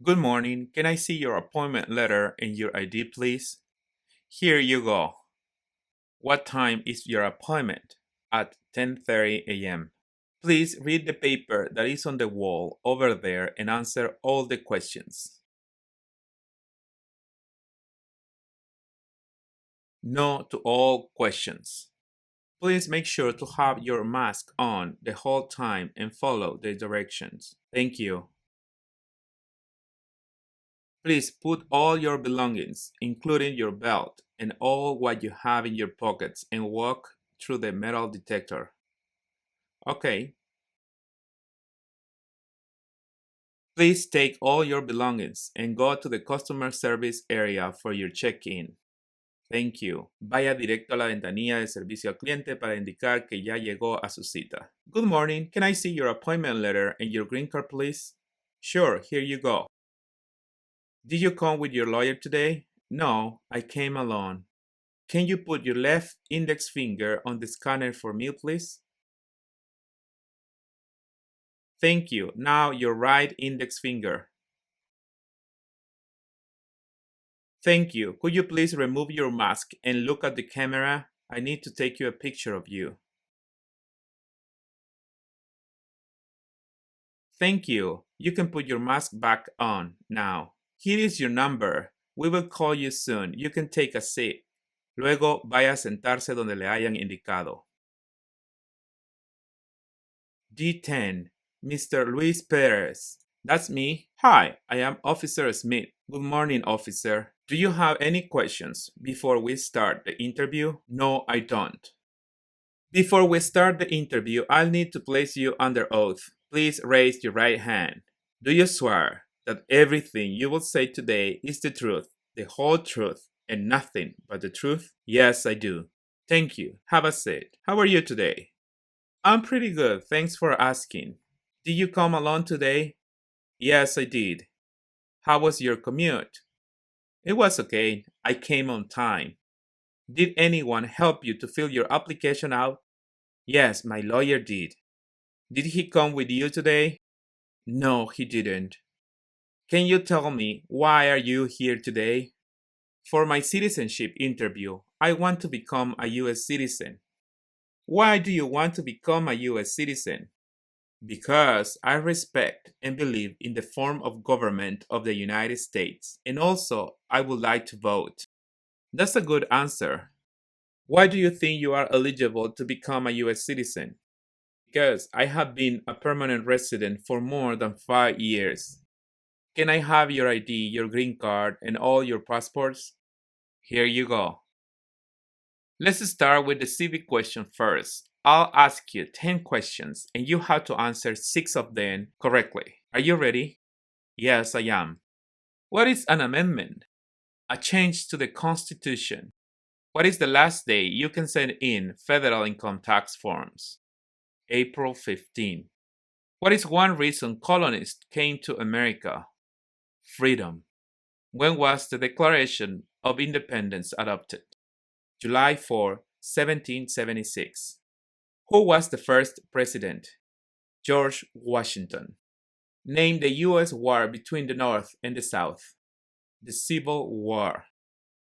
Good morning. Can I see your appointment letter and your ID, please? Here you go. What time is your appointment? At 10:30 a.m. Please read the paper that is on the wall over there and answer all the questions. No to all questions. Please make sure to have your mask on the whole time and follow the directions. Thank you. Please put all your belongings, including your belt and all what you have in your pockets, and walk through the metal detector. Okay. Please take all your belongings and go to the customer service area for your check-in. Thank you. Vaya directo a la ventanilla de servicio al cliente para indicar que ya llegó a su cita. Good morning. Can I see your appointment letter and your green card, please? Sure, here you go. Did you come with your lawyer today? No, I came alone. Can you put your left index finger on the scanner for me, please? Thank you. Now your right index finger. Thank you. Could you please remove your mask and look at the camera? I need to take you a picture of you. Thank you. You can put your mask back on now. Here is your number. We will call you soon. You can take a seat. Luego vaya a sentarse donde le hayan indicado. D10, Mr. Luis Perez. That's me. Hi, I am Officer Smith. Good morning, officer. Do you have any questions before we start the interview? No, I don't. Before we start the interview, I'll need to place you under oath. Please raise your right hand. Do you swear that everything you will say today is the truth, the whole truth, and nothing but the truth? Yes, I do. Thank you. Have a seat. How are you today? I'm pretty good. Thanks for asking. Did you come alone today? Yes, I did. How was your commute? It was okay. I came on time. Did anyone help you to fill your application out? Yes, my lawyer did. Did he come with you today? No, he didn't. Can you tell me why are you here today? For my citizenship interview, I want to become a US citizen. Why do you want to become a US citizen? Because I respect and believe in the form of government of the United States, and also I would like to vote. That's a good answer. Why do you think you are eligible to become a US citizen? Because I have been a permanent resident for more than 5 years. Can I have your ID, your green card, and all your passports? Here you go. Let's start with the civic question first. I'll ask you 10 questions and you have to answer 6 of them correctly. Are you ready? Yes, I am. What is an amendment? A change to the Constitution. What is the last day you can send in federal income tax forms? April 15. What is one reason colonists came to America? Freedom. When was the Declaration of Independence adopted? July 4, 1776. Who was the first president? George Washington. Name the U.S. war between the North and the South. The Civil War.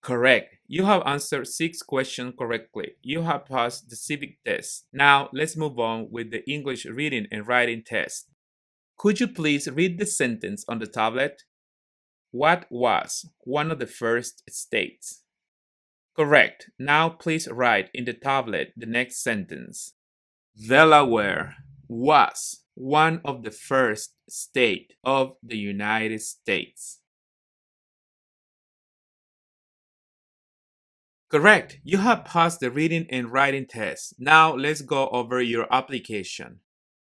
Correct. You have answered 6 questions correctly. You have passed the civic test. Now let's move on with the English reading and writing test. Could you please read the sentence on the tablet? What was one of the first states? Correct. Now please write in the tablet the next sentence. Delaware was one of the first states of the United States. Correct. You have passed the reading and writing test. Now let's go over your application.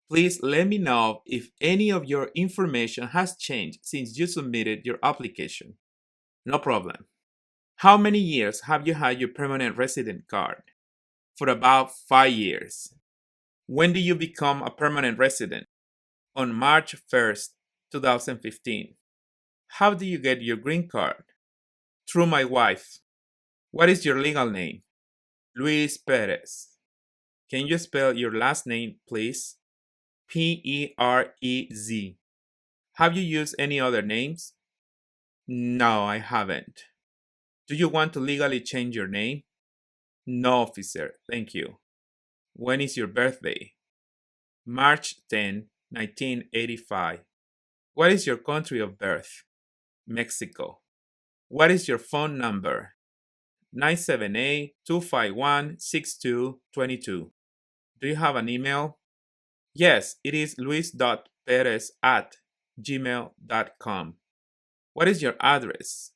Please let me know if any of your information has changed since you submitted your application. No problem. How many years have you had your permanent resident card? For about 5 years. When did you become a permanent resident? On March 1st, 2015. How did you get your green card? Through my wife. What is your legal name? Luis Perez. Can you spell your last name, please? Perez. Have you used any other names? No, I haven't. Do you want to legally change your name? No, officer, thank you. When is your birthday? March 10, 1985. What is your country of birth? Mexico. What is your phone number? 978-251-6222. Do you have an email? Yes, it is luis.perez@gmail.com. What is your address?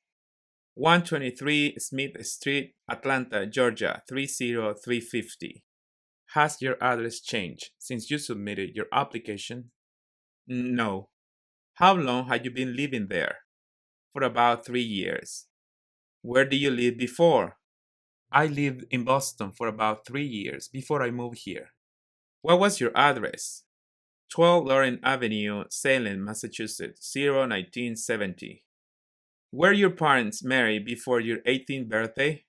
123 Smith Street, Atlanta, Georgia 30350. Has your address changed since you submitted your application? No. How long have you been living there? For about 3 years. Where did you live before? I lived in Boston for about 3 years before I moved here. What was your address? 12 Lawrence Avenue, Salem, Massachusetts 01970. Were your parents married before your 18th birthday?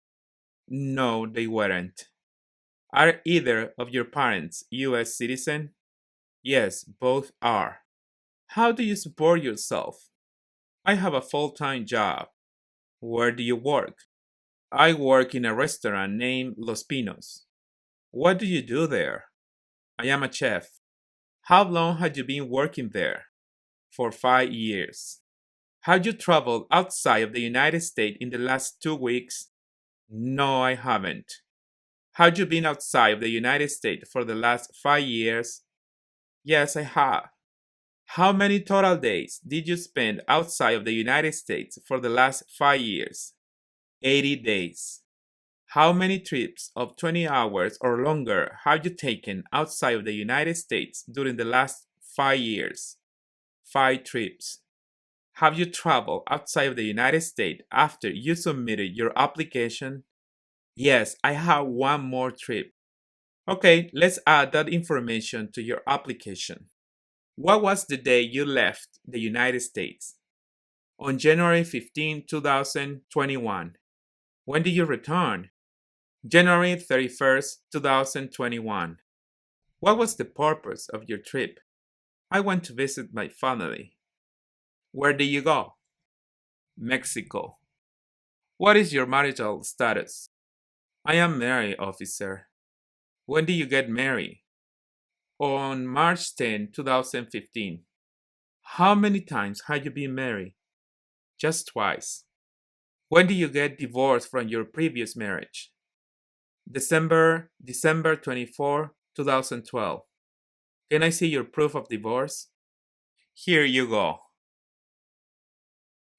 No, they weren't. Are either of your parents U.S. citizen? Yes, both are. How do you support yourself? I have a full-time job. Where do you work? I work in a restaurant named Los Pinos. What do you do there? I am a chef. How long have you been working there? For 5 years. Have you traveled outside of the United States in the last 2 weeks? No, I haven't. Have you been outside of the United States for the last 5 years? Yes, I have. How many total days did you spend outside of the United States for the last 5 years? 80 days. How many trips of 20 hours or longer have you taken outside of the United States during the last 5 years? 5 trips. Have you traveled outside of the United States after you submitted your application? Yes, I have one more trip. Okay, let's add that information to your application. What was the day you left the United States? On January 15, 2021. When did you return? January 31st, 2021. What was the purpose of your trip? I went to visit my family. Where did you go? Mexico. What is your marital status? I am married, officer. When did you get married? On March 10, 2015. How many times have you been married? Just twice. When did you get divorced from your previous marriage? December 24, 2012. Can I see your proof of divorce? Here you go.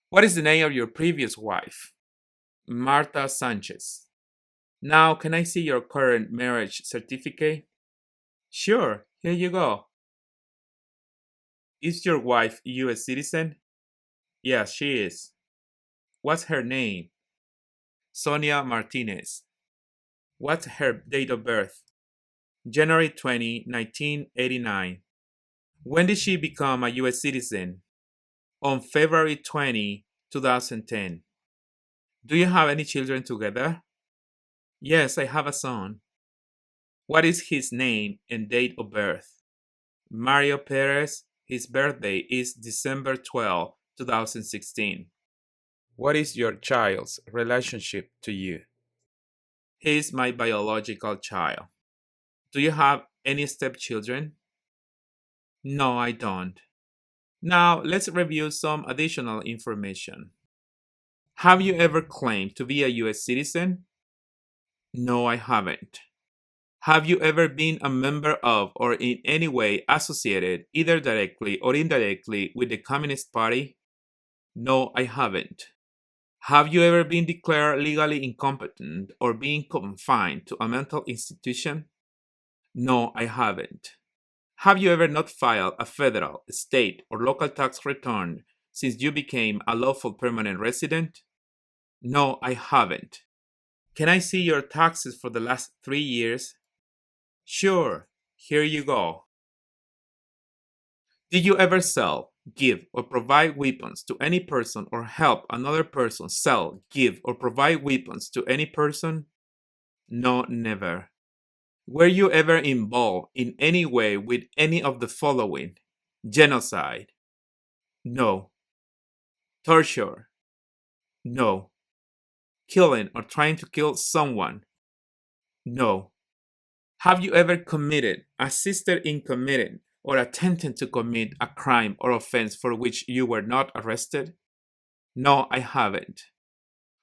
What is the name of your previous wife? Marta Sanchez. Now, can I see your current marriage certificate? Sure, here you go. Is your wife a U.S. citizen? Yes, she is. What's her name? Sonia Martinez. What's her date of birth? January 20, 1989. When did she become a U.S. citizen? On February 20, 2010. Do you have any children together? Yes, I have a son. What is his name and date of birth? Mario Perez. His birthday is December 12, 2016. What is your child's relationship to you? He is my biological child. Do you have any stepchildren? No, I don't. Now, let's review some additional information. Have you ever claimed to be a U.S. citizen? No, I haven't. Have you ever been a member of or in any way associated, either directly or indirectly, with the Communist Party? No, I haven't. Have you ever been declared legally incompetent or been confined to a mental institution? No, I haven't. Have you ever not filed a federal, state, or local tax return since you became a lawful permanent resident? No, I haven't. Can I see your taxes for the last 3 years? Sure, here you go. Did you ever sell, give, or provide weapons to any person or help another person sell, give, or provide weapons to any person? No, never. Were you ever involved in any way with any of the following? Genocide, No. Torture? No. Killing or trying to kill someone? No. Have you ever committed, assisted in committing, or attempted to commit a crime or offense for which you were not arrested? No, I haven't.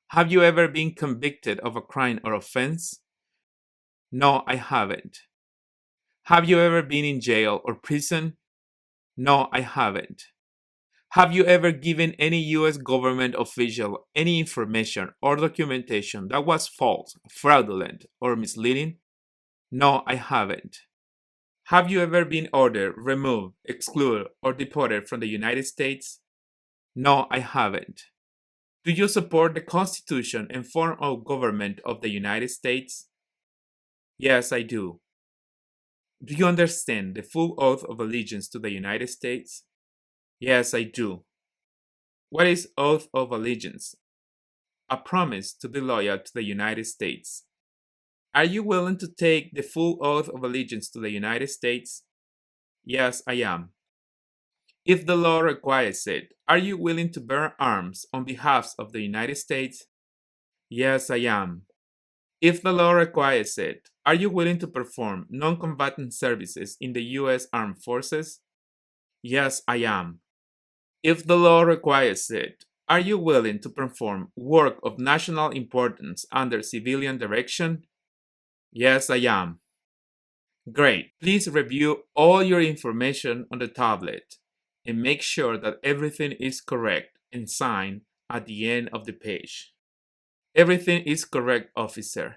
Have you ever been convicted of a crime or offense? No, I haven't. Have you ever been in jail or prison? No, I haven't. Have you ever given any U.S. government official any information or documentation that was false, fraudulent, or misleading? No, I haven't. Have you ever been ordered, removed, excluded, or deported from the United States? No, I haven't. Do you support the Constitution and form of government of the United States? Yes, I do. Do you understand the full oath of allegiance to the United States? Yes, I do. What is oath of allegiance? A promise to be loyal to the United States. Are you willing to take the full oath of allegiance to the United States? Yes, I am. If the law requires it, are you willing to bear arms on behalf of the United States? Yes, I am. If the law requires it, are you willing to perform non-combatant services in the U.S. Armed Forces? Yes, I am. If the law requires it, are you willing to perform work of national importance under civilian direction? Yes, I am. Great. Please review all your information on the tablet and make sure that everything is correct and sign at the end of the page. Everything is correct, officer.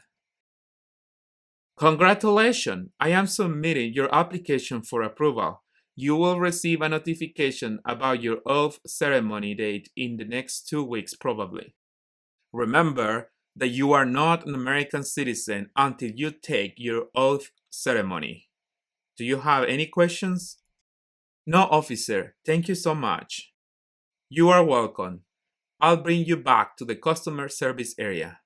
Congratulations! I am submitting your application for approval. You will receive a notification about your oath ceremony date in the next 2 weeks, probably. Remember that you are not an American citizen until you take your oath ceremony. Do you have any questions? No, officer. Thank you so much. You are welcome. I'll bring you back to the customer service area.